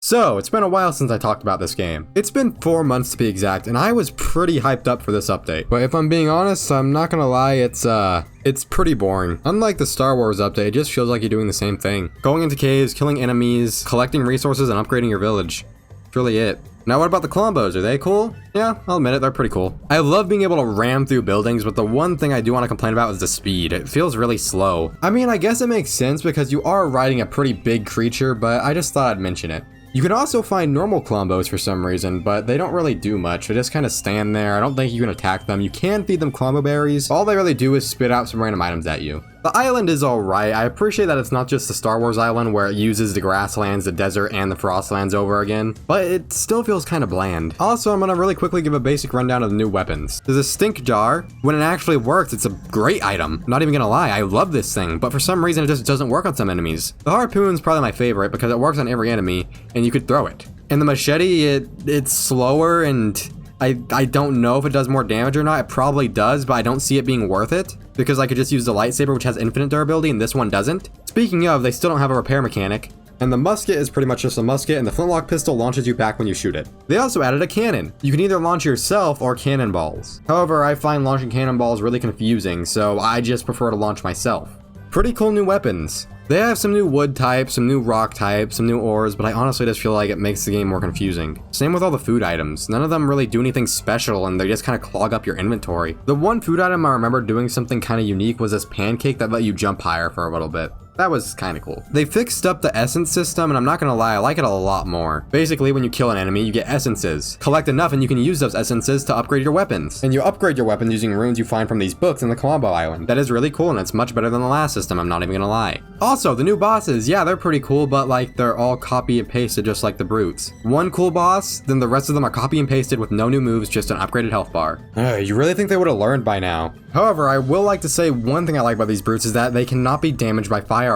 So, it's been a while since I talked about this game. It's been 4 months to be exact, and I was pretty hyped up for this update. But if I'm being honest, I'm not gonna lie, it's pretty boring. Unlike the Star Wars update, it just feels like you're doing the same thing. Going into caves, killing enemies, collecting resources, and upgrading your village. That's really it. Now what about the Clombos? Are they cool? Yeah, I'll admit it, they're pretty cool. I love being able to ram through buildings, but the one thing I do want to complain about is the speed. It feels really slow. I mean, I guess it makes sense because you are riding a pretty big creature, but I just thought I'd mention it. You can also find normal Clombos for some reason, but they don't really do much. They just kind of stand there. I don't think you can attack them. You can feed them Clombo berries. All they really do is spit out some random items at you. The island is alright. I appreciate that it's not just the Star Wars island where it uses the grasslands, the desert, and the frostlands over again, but it still feels kind of bland. Also, I'm gonna really quickly give a basic rundown of the new weapons. There's a stink jar. When it actually works, it's a great item. Not even gonna lie, I love this thing, but for some reason it just doesn't work on some enemies. The harpoon's probably my favorite because it works on every enemy, and you could throw it. And the machete, it's slower and I don't know if it does more damage or not. It probably does, but I don't see it being worth it because I could just use the lightsaber, which has infinite durability, and this one doesn't. Speaking of, they still don't have a repair mechanic. And the musket is pretty much just a musket, and the flintlock pistol launches you back when you shoot it. They also added a cannon. You can either launch yourself or cannonballs. However, I find launching cannonballs really confusing, so I just prefer to launch myself. Pretty cool new weapons. They have some new wood types, some new rock types, some new ores, but I honestly just feel like it makes the game more confusing. Same with all the food items. None of them really do anything special and they just kind of clog up your inventory. The one food item I remember doing something kind of unique was this pancake that let you jump higher for a little bit. That was kind of cool. They fixed up the essence system, and I'm not gonna lie, I like it a lot more. Basically, when you kill an enemy, you get essences. Collect enough and you can use those essences to upgrade your weapons. And you upgrade your weapons using runes you find from these books in the Colombo Island. That is really cool, and it's much better than the last system, I'm not even gonna lie. Also, the new bosses, yeah, they're pretty cool, but like, they're all copy and pasted just like the brutes. One cool boss, then the rest of them are copy and pasted with no new moves, just an upgraded health bar. You really think they would have learned by now? However, I will like to say one thing I like about these brutes is that they cannot be damaged by firearms.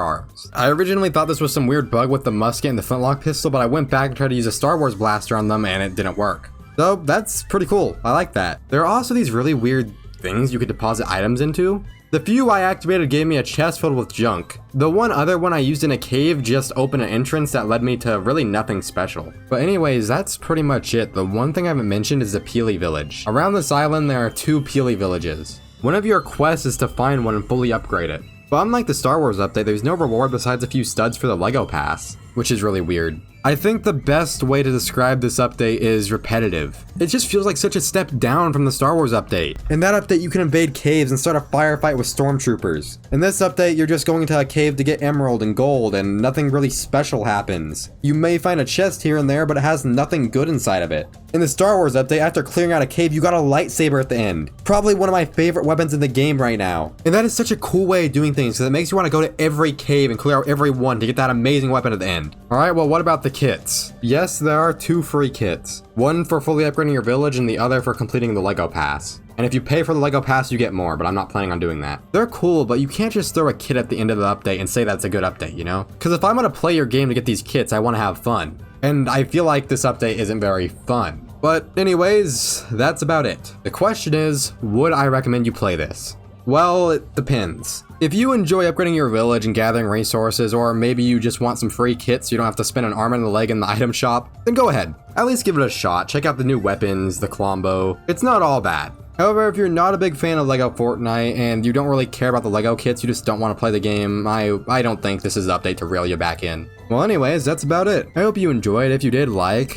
I originally thought this was some weird bug with the musket and the flintlock pistol, but I went back and tried to use a Star Wars blaster on them and it didn't work. So that's pretty cool. I like that. There are also these really weird things you could deposit items into. The few I activated gave me a chest filled with junk. The one other one I used in a cave just opened an entrance that led me to really nothing special. But anyways, that's pretty much it. The one thing I haven't mentioned is the Peely village. Around this island there are 2 Peely villages. One of your quests is to find one and fully upgrade it. But unlike the Star Wars update, there's no reward besides a few studs for the LEGO pass, which is really weird. I think the best way to describe this update is repetitive. It just feels like such a step down from the Star Wars update. In that update, you can invade caves and start a firefight with stormtroopers. In this update, you're just going into a cave to get emerald and gold, and nothing really special happens. You may find a chest here and there, but it has nothing good inside of it. In the Star Wars update, after clearing out a cave, you got a lightsaber at the end. Probably one of my favorite weapons in the game right now. And that is such a cool way of doing things, because it makes you want to go to every cave and clear out every one to get that amazing weapon at the end. Alright, well what about the kits? Yes, there are 2 free kits. One for fully upgrading your village and the other for completing the LEGO Pass. And if you pay for the LEGO Pass, you get more, but I'm not planning on doing that. They're cool, but you can't just throw a kit at the end of the update and say that's a good update, you know? Because if I'm gonna play your game to get these kits, I want to have fun. And I feel like this update isn't very fun. But anyways, that's about it. The question is, would I recommend you play this? Well, it depends. If you enjoy upgrading your village and gathering resources, or maybe you just want some free kits so you don't have to spend an arm and a leg in the item shop, then go ahead. At least give it a shot. Check out the new weapons, the Clombo. It's not all bad. However, if you're not a big fan of LEGO Fortnite and you don't really care about the LEGO kits, you just don't want to play the game, I don't think this is the update to reel you back in. Well anyways, that's about it. I hope you enjoyed. If you did,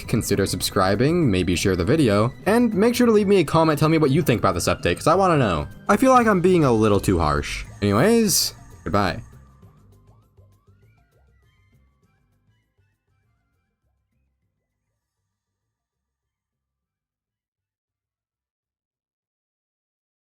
consider subscribing, maybe share the video, and make sure to leave me a comment telling me what you think about this update, because I want to know. I feel like I'm being a little too harsh. Anyways, goodbye.